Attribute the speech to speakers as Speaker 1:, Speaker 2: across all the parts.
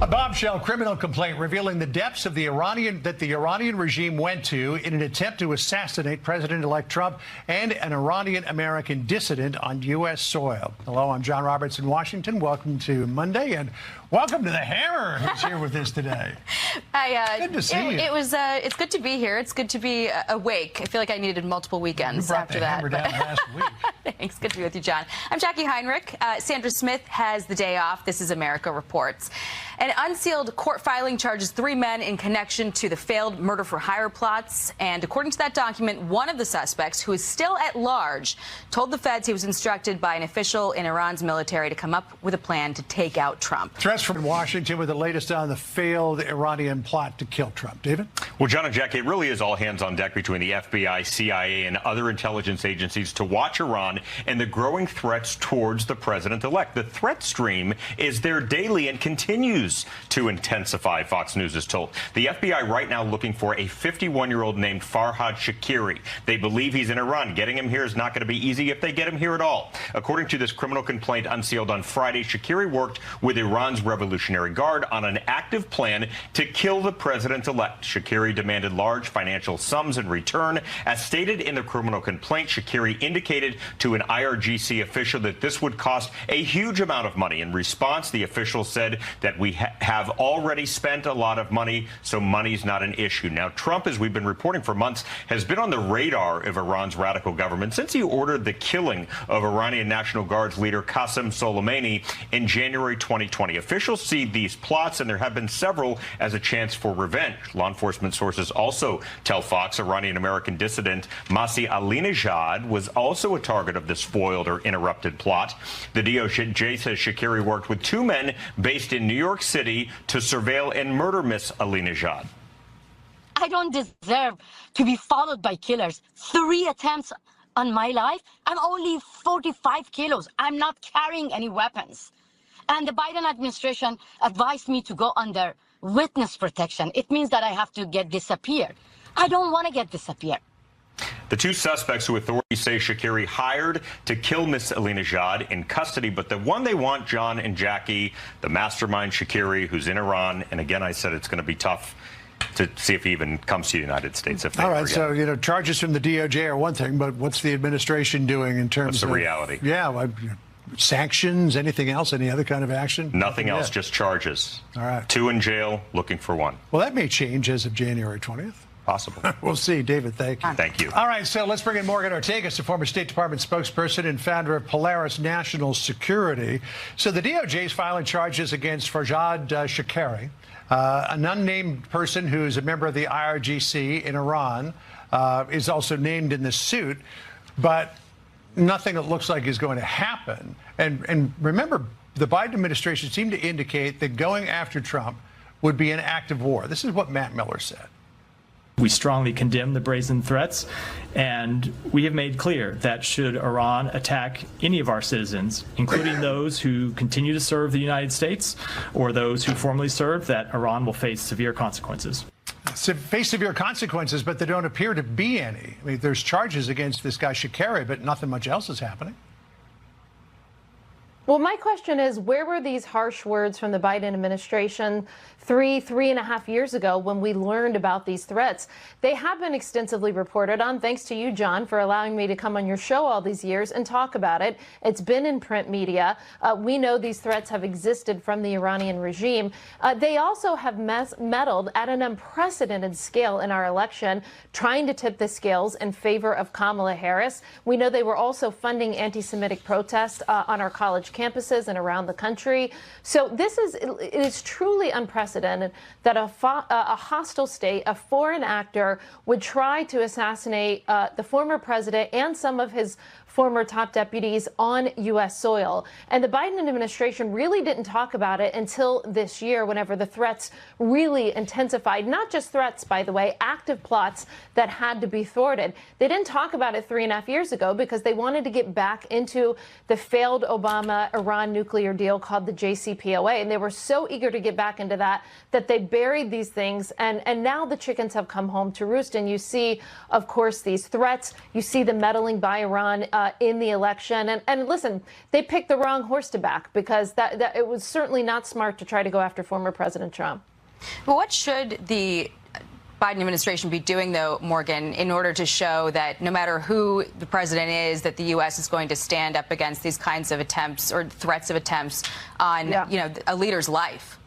Speaker 1: A bombshell criminal complaint revealing the depths of the Iranian regime went to in an attempt to assassinate President-elect Trump and an Iranian-American dissident on U.S. soil. Hello, I'm John Roberts in Washington. Welcome to Monday, and welcome to the Hammer, who's here with us today. Good to see you.
Speaker 2: It's good to be here. It's good to be awake. I feel like I needed multiple weekends after that.
Speaker 1: You brought the Hammer down last week.
Speaker 2: Thanks. Good to be with you, John. I'm Jackie Heinrich. Sandra Smith has the day off. This is America Reports. An unsealed court filing charges 3 men in connection to the failed murder-for-hire plots. And according to that document, one of the suspects, who is still at large, told the feds he was instructed by an official in Iran's military to come up with a plan to take out Trump.
Speaker 1: Threats from Washington with the latest on the failed Iranian plot to kill Trump. David?
Speaker 3: Well, John and Jackie, it really is all hands on deck between the FBI, CIA, and other intelligence agencies to watch Iran and the growing threats towards the president-elect. The threat stream is there daily and continues to intensify, Fox News is told. The FBI right now looking for a 51-year-old named Farhad Shakiri. They believe he's in Iran. Getting him here is not going to be easy if they get him here at all. According to this criminal complaint unsealed on Friday, Shakiri worked with Iran's Revolutionary Guard on an active plan to kill the president-elect. Shakiri demanded large financial sums in return. As stated in the criminal complaint, Shakiri indicated to an IRGC official that this would cost a huge amount of money. In response, the official said that we have already spent a lot of money, so money's not an issue. Now, Trump, as we've been reporting for months, has been on the radar of Iran's radical government since he ordered the killing of Iranian National Guard's leader Qasem Soleimani in January 2020. Officials see these plots, and there have been several, as a chance for revenge. Law enforcement sources also tell Fox Iranian-American dissident Masih Alinejad was also a target of this foiled or interrupted plot. The DOJ says Shakiri worked with 2 men based in New York City to surveil and murder Miss Alinejad.
Speaker 4: I don't deserve to be followed by killers. 3 attempts on my life. I'm only 45 kilos. I'm not carrying any weapons. And the Biden administration advised me to go under witness protection. It means that I have to get disappeared. I don't want to get disappeared.
Speaker 3: The 2 suspects who authorities say Shakiri hired to kill Miss Alinejad in custody, but the one they want, John and Jackie, the mastermind Shakiri, who's in Iran, and again, I said it's going to be tough to see if he even comes to the United States. If they
Speaker 1: all right, so, charges from the DOJ are one thing, but what's the administration doing in terms
Speaker 3: of reality?
Speaker 1: Yeah, well, sanctions, anything else, any other kind of action?
Speaker 3: Nothing else, just charges.
Speaker 1: All right.
Speaker 3: 2 in jail, looking for 1.
Speaker 1: Well, that may change as of January 20th.
Speaker 3: Possible.
Speaker 1: We'll see. David, thank you.
Speaker 3: Thank you.
Speaker 1: All right, so let's bring in Morgan Ortagus, the former State Department spokesperson and founder of Polaris National Security. So the DOJ is filing charges against Farhad Shakiri, an unnamed person who's a member of the IRGC in Iran, is also named in the suit, but nothing that looks like is going to happen. And remember, the Biden administration seemed to indicate that going after Trump would be an act of war. This is what Matt Miller said.
Speaker 5: We strongly condemn the brazen threats, and we have made clear that should Iran attack any of our citizens, including those who continue to serve the United States or those who formerly served, that Iran will face severe consequences.
Speaker 1: Face severe consequences, but there don't appear to be any. I mean, there's charges against this guy Shakiri, but nothing much else is happening.
Speaker 6: Well, my question is, where were these harsh words from the Biden administration 3.5 years ago when we learned about these threats? They have been extensively reported on. Thanks to you, John, for allowing me to come on your show all these years and talk about it. It's been in print media. We know these threats have existed from the Iranian regime. They also have meddled at an unprecedented scale in our election, trying to tip the scales in favor of Kamala Harris. We know they were also funding anti-Semitic protests on our college campuses and around the country. So it is truly unprecedented that a hostile state, a foreign actor, would try to assassinate the former president and some of his former top deputies on U.S. soil. And the Biden administration really didn't talk about it until this year, whenever the threats really intensified. Not just threats, by the way, active plots that had to be thwarted. They didn't talk about it 3.5 years ago because they wanted to get back into the failed Obama-Iran nuclear deal called the JCPOA. And they were so eager to get back into that they buried these things. And now the chickens have come home to roost. And you see, of course, these threats. You see the meddling by Iran in the election. And listen, they picked the wrong horse to back, because that it was certainly not smart to try to go after former President Trump.
Speaker 2: But what should the Biden administration be doing, though, Morgan, in order to show that no matter who the president is, that the U.S. is going to stand up against these kinds of attempts or threats of attempts on, a leader's life?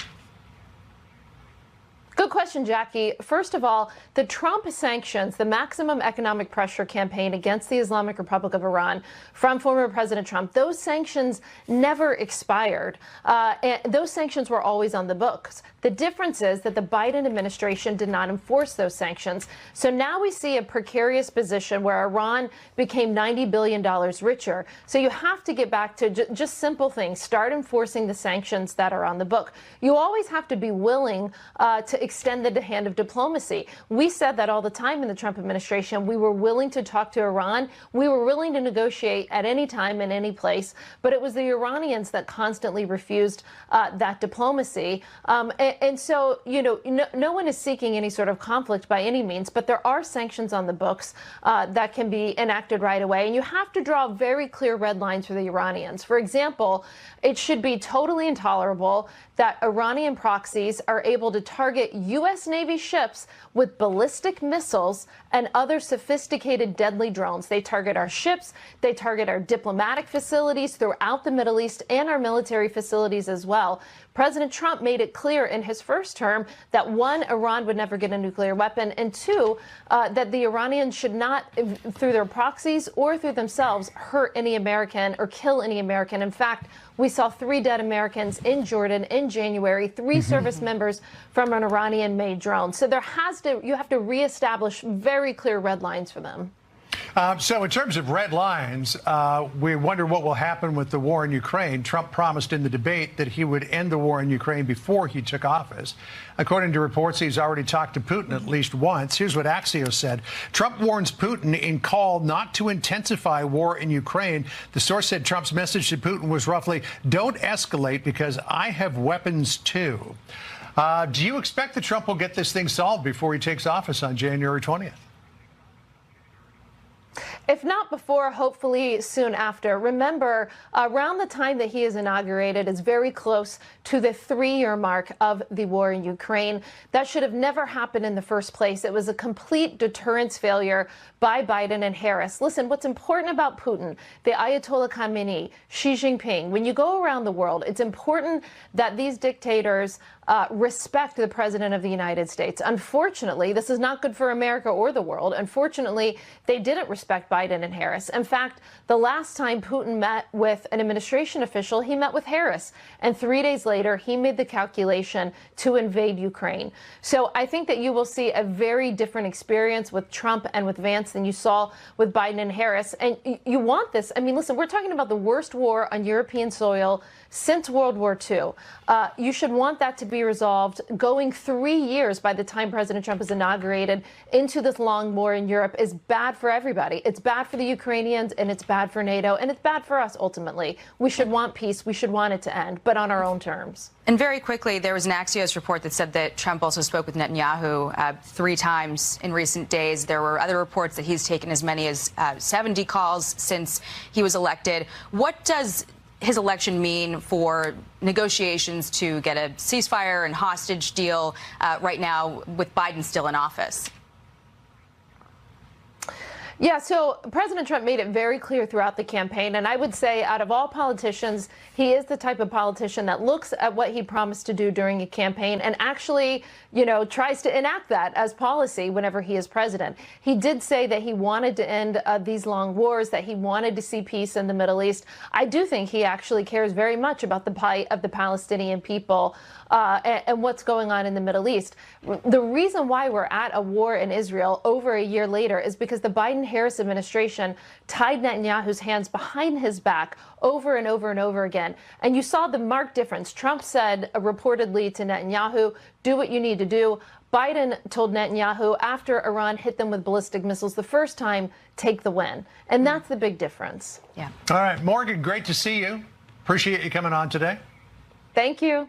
Speaker 6: Good question, Jackie. First of all, the Trump sanctions, the maximum economic pressure campaign against the Islamic Republic of Iran from former President Trump, those sanctions never expired. And those sanctions were always on the books. The difference is that the Biden administration did not enforce those sanctions. So now we see a precarious position where Iran became $90 billion richer. So you have to get back to just simple things. Start enforcing the sanctions that are on the book. You always have to be willing to extend the hand of diplomacy. We said that all the time in the Trump administration. We were willing to talk to Iran. We were willing to negotiate at any time in any place. But it was the Iranians that constantly refused that diplomacy. And so, no one is seeking any sort of conflict by any means, but there are sanctions on the books that can be enacted right away. And you have to draw very clear red lines for the Iranians. For example, it should be totally intolerable that Iranian proxies are able to target U.S. Navy ships with ballistic missiles and other sophisticated deadly drones. They target our ships, they target our diplomatic facilities throughout the Middle East and our military facilities as well. President Trump made it clear in his first term that, one, Iran would never get a nuclear weapon, and two, that the Iranians should not, through their proxies or through themselves, hurt any American or kill any American. In fact, we saw 3 dead Americans in Jordan in January, 3 service members from an Iranian-made drone. So you have to reestablish very clear red lines for them.
Speaker 1: So in terms of red lines, we wonder what will happen with the war in Ukraine. Trump promised in the debate that he would end the war in Ukraine before he took office. According to reports, he's already talked to Putin at least once. Here's what Axios said. Trump warns Putin in call not to intensify war in Ukraine. The source said Trump's message to Putin was roughly, don't escalate because I have weapons too. Do you expect that Trump will get this thing solved before he takes office on January 20th?
Speaker 6: If not before, hopefully soon after. Remember, around the time that he is inaugurated is very close to the 3-year mark of the war in Ukraine. That should have never happened in the first place. It was a complete deterrence failure by Biden and Harris. Listen, what's important about Putin, the Ayatollah Khamenei, Xi Jinping, when you go around the world, it's important that these dictators respect the President of the United States. Unfortunately, this is not good for America or the world. Unfortunately, they didn't respect Biden and Harris. In fact, the last time Putin met with an administration official, he met with Harris. And 3 days later, he made the calculation to invade Ukraine. So I think that you will see a very different experience with Trump and with Vance than you saw with Biden and Harris. And you want this. I mean, listen, we're talking about the worst war on European soil since World War II. You should want that to be resolved. Going 3 years by the time President Trump is inaugurated into this long war in Europe is bad for everybody. It's bad for the Ukrainians, and it's bad for NATO, and it's bad for us ultimately. We should want peace. We should want it to end, but on our own terms.
Speaker 2: And very quickly, there was an Axios report that said that Trump also spoke with Netanyahu 3 times in recent days. There were other reports that he's taken as many as 70 calls since he was elected. What does his election mean for negotiations to get a ceasefire and hostage deal right now with Biden still in office?
Speaker 6: Yeah, so President Trump made it very clear throughout the campaign, and I would say out of all politicians, he is the type of politician that looks at what he promised to do during a campaign and actually, tries to enact that as policy whenever he is president. He did say that he wanted to end these long wars, that he wanted to see peace in the Middle East. I do think he actually cares very much about the plight of the Palestinian people and what's going on in the Middle East. The reason why we're at a war in Israel over a year later is because the Biden-Harris administration tied Netanyahu's hands behind his back over and over and over again. And you saw the marked difference. Trump said reportedly to Netanyahu, do what you need to do. Biden told Netanyahu after Iran hit them with ballistic missiles the first time, take the win. And that's the big difference.
Speaker 2: Yeah.
Speaker 1: All right, Morgan, great to see you. Appreciate you coming on today.
Speaker 6: Thank you.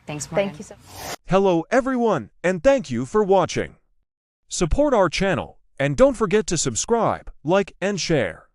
Speaker 2: Thanks, Morgan.
Speaker 6: Thank you so much.
Speaker 7: Hello everyone, and thank you for watching. Support our channel, and don't forget to subscribe, like, and share.